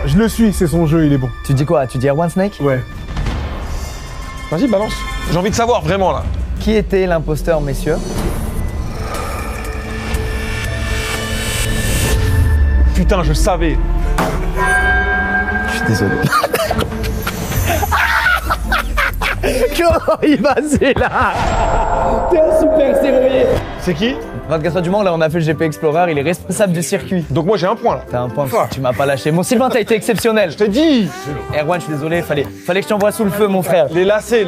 Je le suis, c'est son jeu, il est bon. Tu dis quoi? Tu dis Erwan Snake? Ouais. Vas-y, balance. J'ai envie de savoir, vraiment, là. Qui était l'imposteur, messieurs? Putain, je savais. Je suis désolé. Comment il va, c'est là? T'es un super serrurier. C'est qui? 24 heures du Mans, là on a fait le GP Explorer, il est responsable du circuit. Donc moi j'ai un point là. T'as un point, tu m'as pas lâché. Mon Sylvain, t'as été exceptionnel. Je t'ai dit. Erwan, je suis désolé, fallait que je t'envoie sous le feu, mon frère. Les lacets.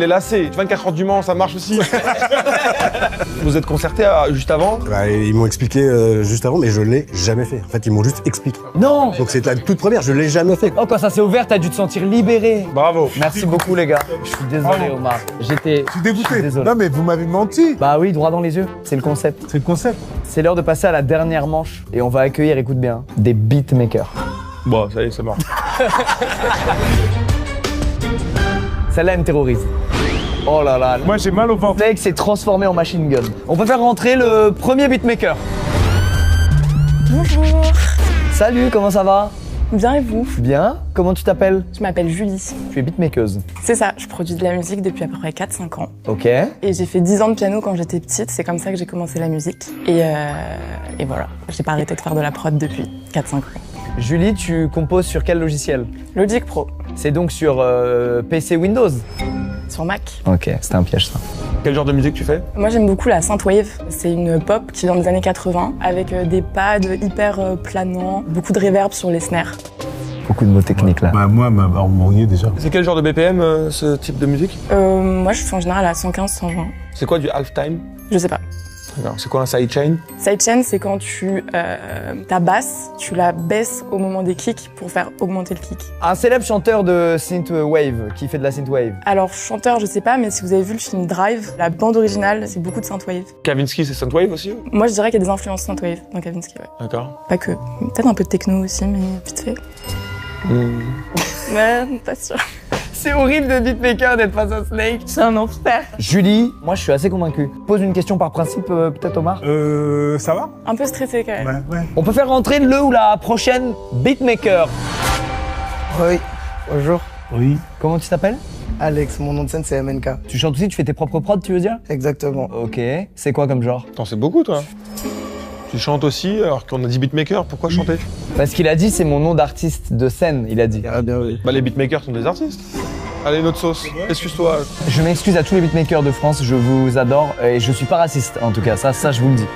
24 heures du Mans, ça marche aussi. Vous êtes concerté juste avant? Bah, ils m'ont expliqué juste avant, mais je l'ai jamais fait. En fait, ils m'ont juste expliqué. Non. Donc c'est la toute première, je l'ai jamais fait. Oh, quand ça s'est ouvert, t'as dû te sentir libéré. Bravo. Merci beaucoup, les gars. Je suis désolé, Omar. Je suis dégoûté. désolé. Non mais vous m'avez menti. Bah oui, droit dans les yeux. C'est le concept. C'est le concept. C'est l'heure de passer à la dernière manche et on va accueillir, écoute bien, des beatmakers. Bon, ça y est, c'est mort. Celle-là, elle me terrorise. Oh là là. Moi j'ai mal au ventre. Le mec s'est transformé en machine gun. On peut faire rentrer le premier beatmaker. Bonjour. Salut, comment ça va? Bien et vous? Bien. Comment tu t'appelles? Je m'appelle Julie. Tu es beatmakeuse. C'est ça, je produis de la musique depuis à peu près 4-5 ans. Ok. Et j'ai fait 10 ans de piano quand j'étais petite, c'est comme ça que j'ai commencé la musique. Et voilà, j'ai pas arrêté de faire de la prod depuis 4-5 ans. Julie, tu composes sur quel logiciel? Logic Pro. C'est donc sur PC Windows? Sur Mac. Ok, c'était un piège ça. Quel genre de musique tu fais? Moi j'aime beaucoup la synthwave. C'est une pop qui vient des années 80 avec des pads hyper planants, beaucoup de reverb sur les snares. Beaucoup de mots techniques là. Bah moi, on y est déjà. C'est quel genre de BPM ce type de musique? Moi je fais en général à 115-120. C'est quoi du halftime? Je sais pas. D'accord. C'est quoi un sidechain? Sidechain, c'est quand ta basse, tu la baisses au moment des kicks pour faire augmenter le kick. Un célèbre chanteur de synthwave qui fait de la synthwave. Alors chanteur, je sais pas, mais si vous avez vu le film Drive, la bande originale, c'est beaucoup de synthwave. Kavinsky, c'est synthwave aussi? Moi, je dirais qu'il y a des influences synthwave dans Kavinsky, ouais. D'accord. Pas que. Peut-être un peu de techno aussi, mais vite fait. Mais pas sûr. C'est horrible de beatmaker d'être face à Snake. C'est un enfer. Julie, moi je suis assez convaincu. Pose une question par principe, peut-être Omar? Ça va? Un peu stressé quand même. Ouais. On peut faire rentrer le ou la prochaine beatmaker. Oui, bonjour. Oui. Comment tu t'appelles? Alex, mon nom de scène c'est MNK. Tu chantes aussi, tu fais tes propres prods, tu veux dire? Exactement. Ok. C'est quoi comme genre? T'en sais beaucoup toi. Tu chantes aussi alors qu'on a dit beatmaker, pourquoi chanter? Parce qu'il a dit c'est mon nom d'artiste de scène, il a dit. Ah bien oui. Bah les beatmakers sont des artistes. Allez, notre sauce. Excuse-toi. Je m'excuse à tous les beatmakers de France, je vous adore et je suis pas raciste en tout cas, ça je vous le dis.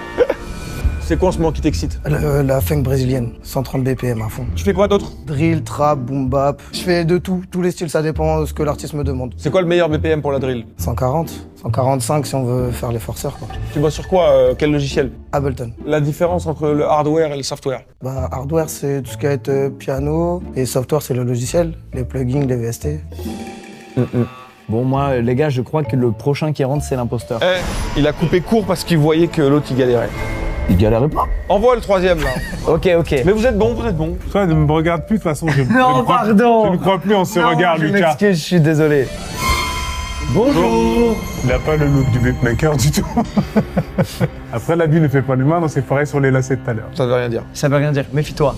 C'est quoi en ce moment qui t'excite? La funk brésilienne, 130 BPM à fond. Tu fais quoi d'autre? Drill, trap, boom bap. Je fais de tout, tous les styles, ça dépend de ce que l'artiste me demande. C'est quoi le meilleur BPM pour la drill? 140, 145 si on veut faire les forceurs quoi. Tu bosses sur quoi? Quel logiciel? Ableton. La différence entre le hardware et le software? Bah hardware c'est tout ce qui va être piano et software c'est le logiciel, les plugins, les VST. Bon moi les gars je crois que le prochain qui rentre c'est l'imposteur. Il a coupé court parce qu'il voyait que l'autre il galérait. Il galérait pas. Envoie le troisième là. Ok. Mais vous êtes bon, vous êtes bon. Toi ne me regarde plus de toute façon. Non pardon. Je ne crois plus en ce Non, regard je Lucas. m'excuse, je suis désolé. Bonjour. Il n'a pas le look du beatmaker du tout. Après la vie ne fait pas l'humain, donc c'est pareil sur les lacets de tout à l'heure. Ça veut rien dire. Ça veut rien dire, méfie-toi.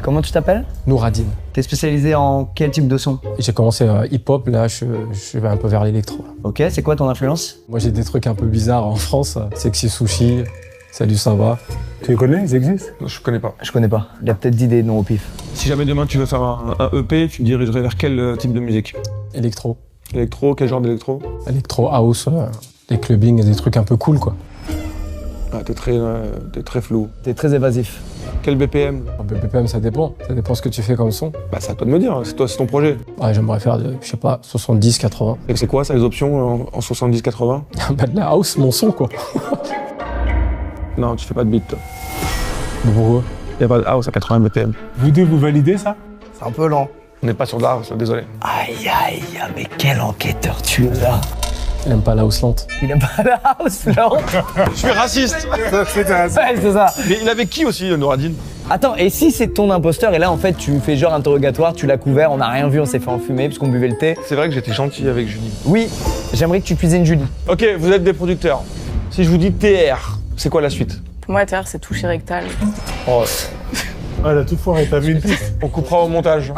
Comment tu t'appelles? Nouradine. T'es spécialisé en quel type de son? J'ai commencé hip-hop, là je vais un peu vers l'électro. Ok, c'est quoi ton influence? Moi j'ai des trucs un peu bizarres en France, Sexy Sushi, Salut ça va. Tu les connais, ils existent? Je connais pas. Je connais pas, il a peut-être dit des noms au pif. Si jamais demain tu veux faire un EP, tu me dirigerais vers quel type de musique? Électro. Électro, quel genre d'électro? Électro, house, des clubbing et des trucs un peu cool quoi. Ah, t'es très flou. T'es très évasif. Quel BPM? BPM ça dépend ce que tu fais comme son. Bah c'est à toi de me dire, c'est ton projet. Ouais, j'aimerais faire, je sais pas, 70-80. Et c'est quoi ça les options en 70-80? Bah de la house, mon son quoi. Non, tu fais pas de beat toi. Pourquoi? Y'a pas de house à 80 BPM. Vous deux, vous validez ça? C'est un peu lent. On n'est pas sur de la house, désolé. Aïe, mais quel enquêteur tu es là. Il aime pas la house lente. Il aime pas la house lente. Je suis raciste. Ouais, c'est ça. Mais il avait qui aussi, Nouradine? Attends, et si c'est ton imposteur et là en fait tu fais genre interrogatoire, tu l'as couvert, on n'a rien vu, on s'est fait enfumer parce qu'on buvait le thé. C'est vrai que j'étais gentil avec Julie. Oui, j'aimerais que tu cuisines Julie. Ok, vous êtes des producteurs. Si je vous dis TR, c'est quoi la suite? Pour moi, TR, c'est toucher rectal. Oh. Ah, elle a tout foiré, t'as vu une piste? On coupera au montage.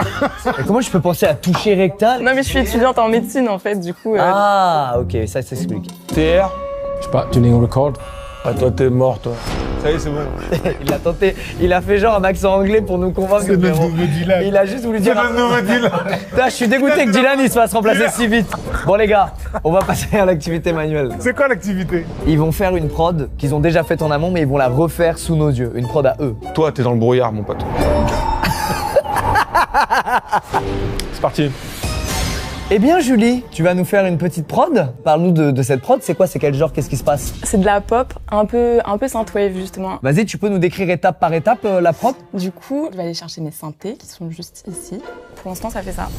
Et comment je peux penser à toucher rectal? Non mais je suis étudiante en médecine en fait, du coup... Ah, ok, ça s'explique. TR? Je sais pas, tuning record. Ah, toi, t'es mort, toi. Ça y est, c'est bon. Il a tenté, il a fait genre un accent anglais pour nous convaincre. C'est notre nouveau Dylan. Il a juste voulu dire. C'est notre nouveau Dylan. Putain, je suis dégoûté que Dylan il se fasse remplacer si vite. Bon les gars, on va passer à l'activité manuelle. C'est quoi l'activité? Ils vont faire une prod qu'ils ont déjà faite en amont, mais ils vont la refaire sous nos yeux. Une prod à eux. Toi, t'es dans le brouillard, mon pote. C'est parti. Eh bien Julie, tu vas nous faire une petite prod. Parle-nous de cette prod, c'est quoi, c'est quel genre, qu'est-ce qui se passe? C'est de la pop, un peu synthwave justement. Vas-y, tu peux nous décrire étape par étape la prod? Du coup, je vais aller chercher mes synthés qui sont juste ici. Pour l'instant, ça fait ça.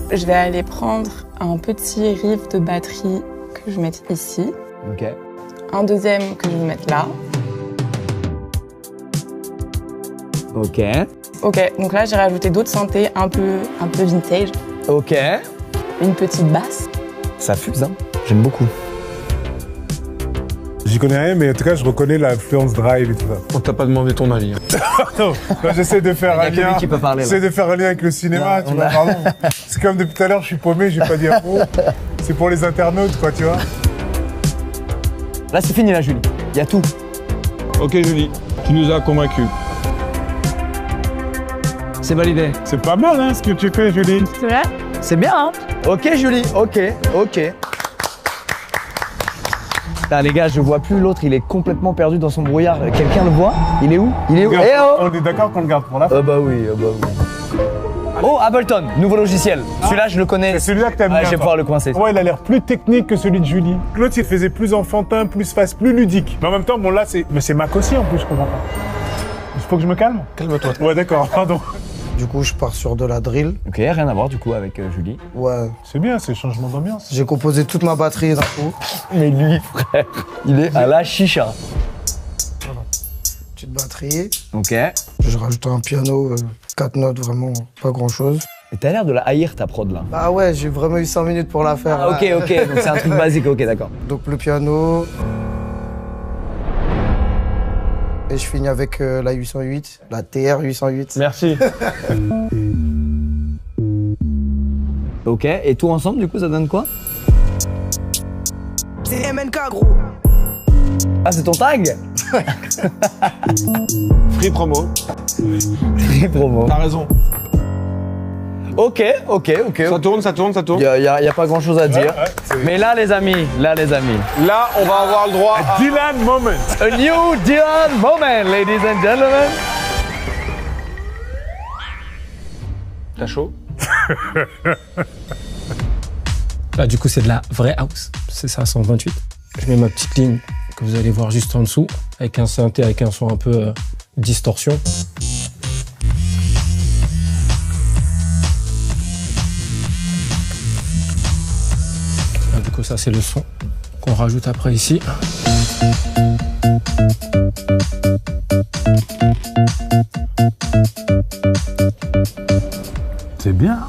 Je vais aller prendre un petit riff de batterie que je vais mettre ici. Ok. Un deuxième que je vais mettre là. Ok. Ok, donc là, j'ai rajouté d'autres synthés un peu vintage. Ok. Une petite basse. Ça fuse, hein. J'aime beaucoup. J'y connais rien, mais en tout cas, je reconnais l'influence drive et tout ça. On t'a pas demandé ton avis. Non, quand j'essaie de faire un lien, qui peut parler, j'essaie de faire un lien avec le cinéma, tu vois, pardon. C'est comme depuis tout à l'heure, je suis paumé, je vais pas dire oh. C'est pour les internautes, quoi, tu vois. Là, c'est fini, là, Julie. Il y a tout. Ok, Julie, tu nous as convaincus. C'est validé. C'est pas mal, hein, ce que tu fais, Julie. C'est vrai? C'est bien, hein? Ok, Julie, ok. Putain, les gars, je vois plus l'autre, il est complètement perdu dans son brouillard. Quelqu'un le voit? Il est où? Il est où? Eh oh! On est d'accord qu'on le garde pour la fin. Bah oui, Oh, Ableton, nouveau logiciel. Celui-là, je le connais. C'est celui-là que t'aimes bien. Je vais pouvoir le coincer. Ouais, il a l'air plus technique que celui de Julie. L'autre, il faisait plus enfantin, plus fast, plus ludique. Mais en même temps, bon, là, c'est. Mais c'est Mac aussi, en plus, je comprends pas. Il faut que je me calme? Calme-toi. Ouais, d'accord, pardon. Du coup, je pars sur de la drill. Ok, rien à voir du coup avec Julie. Ouais. C'est bien, c'est changement d'ambiance. J'ai composé toute ma batterie d'un coup. Mais lui, frère, il est à la chicha. Voilà. Petite batterie. Ok. Je rajoute un piano, 4 notes, vraiment pas grand-chose. Mais t'as l'air de la haïr ta prod là. Bah ouais, j'ai vraiment eu 5 minutes pour la faire. Ah, ok, donc c'est un truc basique, ok, d'accord. Donc le piano. Et je finis avec la 808, la TR 808. Merci. Ok, et tout ensemble, du coup, ça donne quoi? C'est MNK, gros. Ah, c'est ton tag? Free promo. Free promo. T'as raison. Ok. Ça tourne. Y a pas grand chose à dire. Mais là, les amis. Là, on va avoir le droit à... Dylan moment. A new Dylan moment, ladies and gentlemen. T'as chaud? Là, du coup, c'est de la vraie house. C'est ça, 128. Je mets ma petite ligne que vous allez voir juste en dessous, avec un synthé, avec un son un peu distorsion. Là, du coup, ça, c'est le son qu'on rajoute après ici. C'est bien.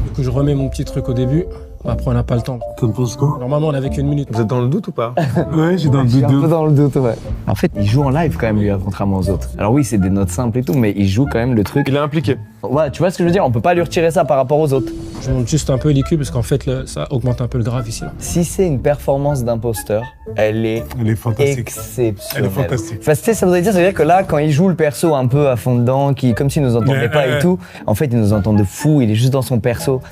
Du coup, je remets mon petit truc au début. Après, on n'a pas le temps. T'en penses quoi? Normalement, on avait qu'une minute. Vous êtes dans le doute ou pas? Ouais, j'ai dans le doute. Un peu dans le doute, ouais. En fait, il joue en live quand même, lui, contrairement aux autres. Alors oui, c'est des notes simples et tout, mais il joue quand même le truc. Il est impliqué. Ouais, tu vois ce que je veux dire? On peut pas lui retirer ça par rapport aux autres. Je monte juste un peu l'EQ parce qu'en fait, ça augmente un peu le grave ici. Là. Si c'est une performance d'imposteur, elle est fantastique. Exceptionnelle. Elle est fantastique. Enfin, tu sais, ça veut dire que là, quand il joue le perso un peu à fond dedans, comme s'il nous entendait pas et tout, en fait, il nous entend de fou, il est juste dans son perso.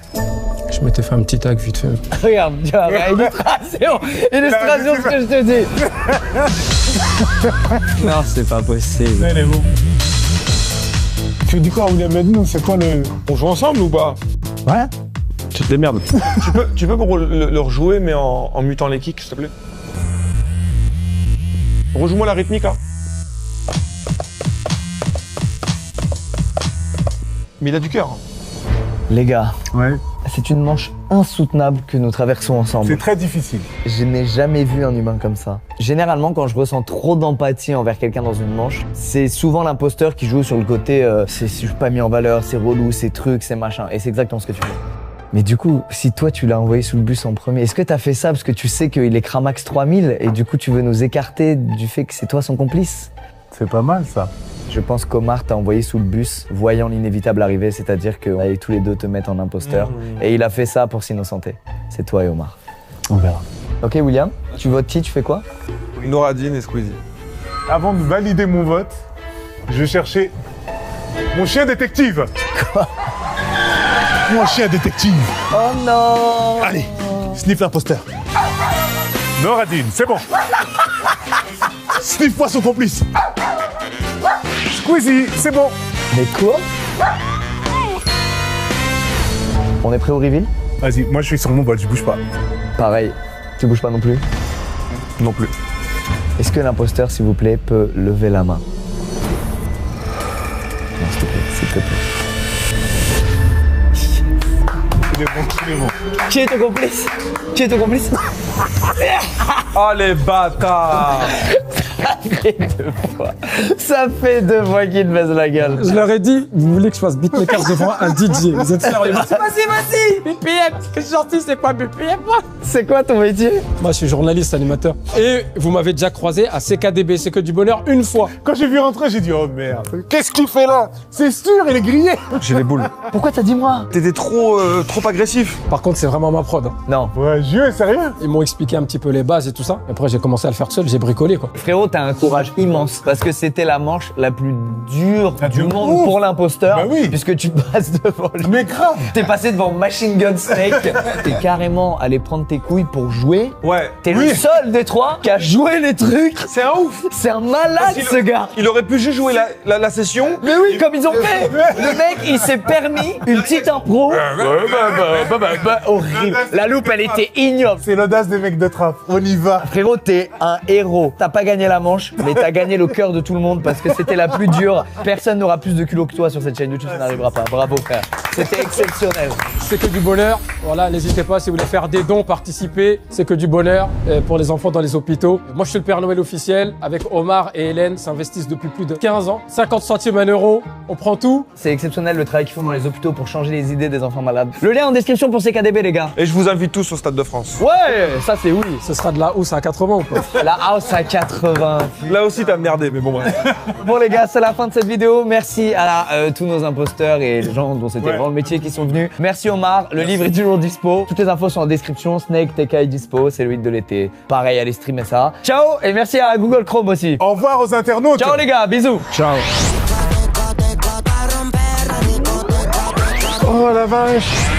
Je m'étais fait un petit tag vite fait. Regarde, tu vois, illustration, ce que je te dis. Non, c'est pas possible. Elle est bon. Tu dis quoi, William Mednou? C'est quoi le... On joue ensemble ou pas? Ouais. Tu te démerdes. tu peux le rejouer, mais en mutant les kicks, s'il te plaît? Rejoue-moi la rythmique, là. Mais il a du cœur. Les gars. Ouais. C'est une manche insoutenable que nous traversons ensemble. C'est très difficile. Je n'ai jamais vu un humain comme ça. Généralement, quand je ressens trop d'empathie envers quelqu'un dans une manche, c'est souvent l'imposteur qui joue sur le côté je suis pas mis en valeur, c'est relou, c'est truc, c'est machin. Et c'est exactement ce que tu fais. Mais du coup, si toi tu l'as envoyé sous le bus en premier, est-ce que t'as fait ça parce que tu sais qu'il est Cramax 3000 et du coup tu veux nous écarter du fait que c'est toi son complice? C'est pas mal ça. Je pense qu'Omar t'a envoyé sous le bus, voyant l'inévitable arriver, c'est-à-dire qu'on allait tous les deux te mettre en imposteur. Et il a fait ça pour s'innocenter. C'est toi et Omar. On verra. Ok William, tu votes qui? Tu fais quoi? Noradine et Squeezie. Avant de valider mon vote, je vais chercher mon chien détective. Quoi? Mon chien détective. Oh non. Allez, sniff l'imposteur. Noradine, c'est bon. Sniff-moi son complice. Squeezie, c'est bon. Mais quoi? On est prêt au reveal? Vas-y, moi je suis sur mon vote, je bouge pas. Pareil, tu bouges pas non plus? Non plus. Est-ce que l'imposteur, s'il vous plaît, peut lever la main? Non, s'il te plaît, s'il te plaît. Il est bon, il est bon. Qui est ton complice? Qui est ton complice? Oh les bâtards! Ça fait 2 fois qu'il te baise la gueule. Je leur ai dit, vous voulez que je fasse beatmaker devant un DJ. Vous êtes sérieux? Vas-y! BPM, que je suis sorti, c'est pas BPM. C'est quoi ton métier? Moi, je suis journaliste, animateur. Et vous m'avez déjà croisé à CKDB, c'est que du bonheur, une fois. Quand j'ai vu rentrer, j'ai dit oh merde. Qu'est-ce qu'il fait là? C'est sûr, il est grillé. J'ai les boules. Pourquoi t'as dit moi? T'étais trop agressif. Par contre, c'est vraiment ma prod. Non. Ouais, Dieu, sérieux? Ils m'ont expliqué un petit peu les bases et tout ça. Après, j'ai commencé à le faire seul, j'ai bricolé, quoi. Frérot, t'as un courage immense parce que c'était la manche la plus dure du monde pour l'imposteur. Bah oui. Puisque tu passes devant le... Mais grave. T'es passé devant Machine Gun Snake. T'es carrément allé prendre tes couilles pour jouer. Ouais. T'es le seul des 3 qui a joué les trucs. C'est un ouf. C'est un malade ce gars. Il aurait pu juste jouer la session. Mais oui, comme ils ont fait. Le mec, il s'est permis une petite impro. Horrible. La loupe, elle était ignoble. C'est l'audace des mecs de trap. On y va. Frérot, t'es un héros. T'as pas gagné la manche, mais t'as gagné le cœur de tout le monde parce que c'était la plus dure. Personne n'aura plus de culot que toi sur cette chaîne YouTube, ça n'arrivera pas. Bravo frère. C'était exceptionnel. C'est que du bonheur. Voilà, n'hésitez pas si vous voulez faire des dons, participer. C'est que du bonheur pour les enfants dans les hôpitaux. Moi, je suis le Père Noël officiel. Avec Omar et Hélène, s'investissent depuis plus de 15 ans. 50 centimes, 1 euro. On prend tout. C'est exceptionnel le travail qu'ils font dans les hôpitaux pour changer les idées des enfants malades. Le lien en description pour CKDB les gars. Et je vous invite tous au Stade de France. Ouais, ça c'est oui. Ce sera de la hausse à 80 ou pas? La house à 80. Là aussi t'as merdé, mais bon bref. Bon les gars, c'est la fin de cette vidéo. Merci à tous nos imposteurs et les gens dont c'était vraiment le métier qui sont venus. Merci Omar, le livre est toujours dispo. Toutes les infos sont en description. Snake, TK est dispo, c'est le hit de l'été. Pareil, allez streamer ça. Ciao et merci à Google Chrome aussi. Au revoir aux internautes. Ciao les gars, bisous. Ciao. Oh la vache.